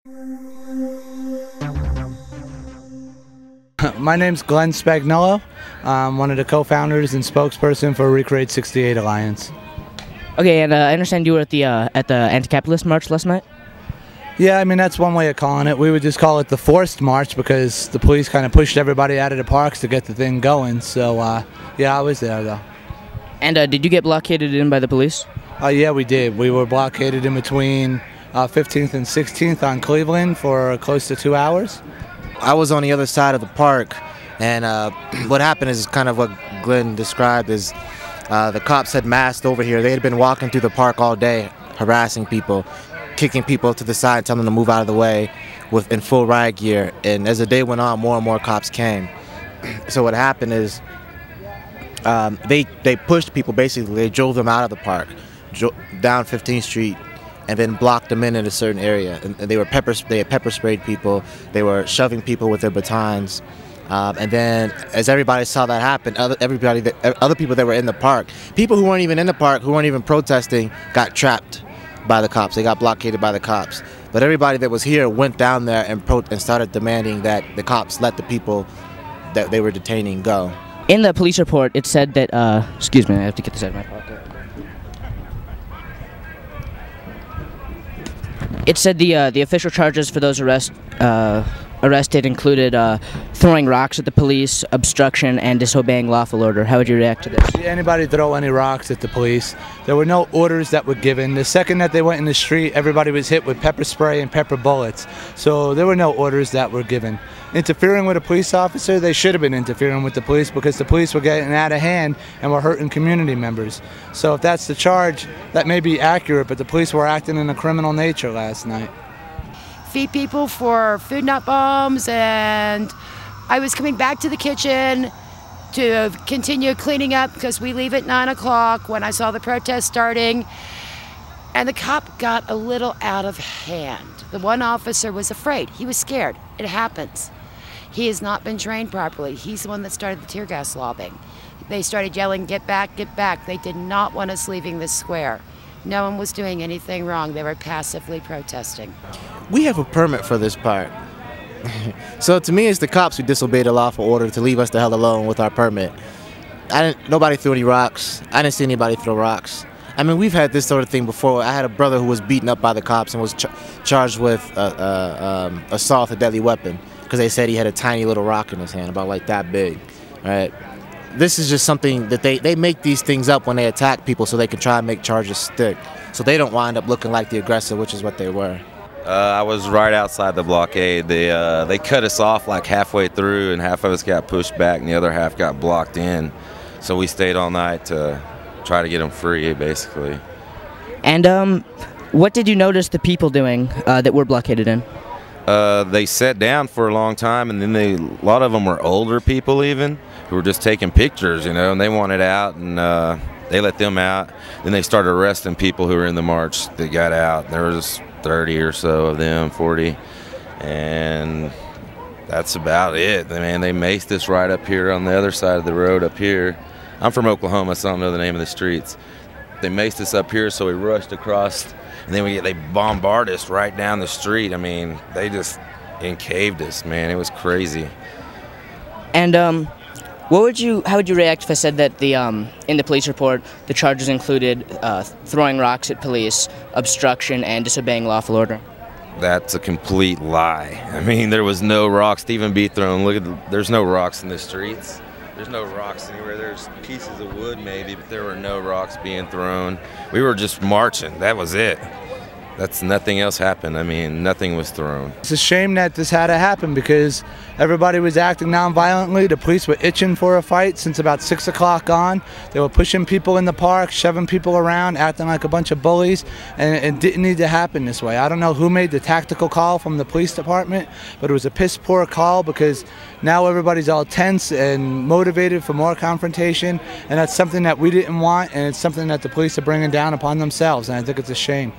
My name's Spagnuolo. I'm one of the co-founders and spokesperson for Recreate 68 Alliance. Okay, and I understand you were at the anti-capitalist march last night? Yeah, I mean, that's one way of calling it. We would just call it the forced march because the police kind of pushed everybody out of the parks to get the thing going. So, yeah, I was there, though. And did you get blockaded in by the police? Yeah, we did. We were blockaded in between 15th and 16th on Cleveland for close to 2 hours. I was on the other side of the park, and what happened is kind of what Glenn described is the cops had massed over here. They had been walking through the park all day, harassing people, kicking people to the side, telling them to move out of the way in full riot gear. And as the day went on, more and more cops came. So what happened is they pushed people, basically. They drove them out of the park, down 15th Street, and then blocked them in a certain area. And they had pepper sprayed people. They were shoving people with their batons. And then, as everybody saw that happen, other people that were in the park, people who weren't even in the park, who weren't even protesting, got trapped by the cops. They got blockaded by the cops. But everybody that was here went down there and started demanding that the cops let the people that they were detaining go. In the police report, it said that, excuse me, I have to get this out of my pocket. It said the official charges for those arrested included throwing rocks at the police, obstruction, and disobeying lawful order. How would you react to this? Did anybody throw any rocks at the police? There were no orders that were given. The second that they went in the street, everybody was hit with pepper spray and pepper bullets. So there were no orders that were given. Interfering with a police officer, they should have been interfering with the police because the police were getting out of hand and were hurting community members. So if that's the charge, that may be accurate, but the police were acting in a criminal nature last night. Feed people for food not bombs, and I was coming back to the kitchen to continue cleaning up because we leave at 9 o'clock when I saw the protest starting, and the cop got a little out of hand. The one officer was afraid. He was scared. It happens. He has not been trained properly. He's the one that started the tear gas lobbing. They started yelling, "Get back, get back." They did not want us leaving this square. No one was doing anything wrong. They were passively protesting. We have a permit for this park. So to me, it's the cops who disobeyed a lawful order to leave us the hell alone with our permit. Nobody threw any rocks. I didn't see anybody throw rocks. I mean, we've had this sort of thing before. I had a brother who was beaten up by the cops and was charged with assault with a deadly weapon because they said he had a tiny little rock in his hand, about like that big, right? This is just something that they make these things up when they attack people so they can try and make charges stick. So they don't wind up looking like the aggressor, which is what they were. I was right outside the blockade. They cut us off like halfway through, and half of us got pushed back and the other half got blocked in. So we stayed all night to try to get them free, basically. And what did you notice the people doing that were blockaded in? They sat down for a long time, and then a lot of them were older people even, who were just taking pictures, you know, and they wanted out, and they let them out. Then they started arresting people who were in the march that got out. There was 30 or so of them, 40, and that's about it. Man, they maced us right up here on the other side of the road up here. I'm from Oklahoma, so I don't know the name of the streets. They maced us up here, so we rushed across, and then they bombarded us right down the street. I mean, they just encaved us, man. It was crazy. And how would you react if I said that in the police report the charges included throwing rocks at police, obstruction, and disobeying lawful order? That's a complete lie. I mean, there was no rocks to even be thrown. There's no rocks in the streets. There's no rocks anywhere. There's pieces of wood maybe, but there were no rocks being thrown. We were just marching. That was it. Nothing else happened. I mean, nothing was thrown. It's a shame that this had to happen because everybody was acting non-violently. The police were itching for a fight since about 6 o'clock on. They were pushing people in the park, shoving people around, acting like a bunch of bullies, and it didn't need to happen this way. I don't know who made the tactical call from the police department, but it was a piss-poor call because now everybody's all tense and motivated for more confrontation, and that's something that we didn't want, and it's something that the police are bringing down upon themselves, and I think it's a shame.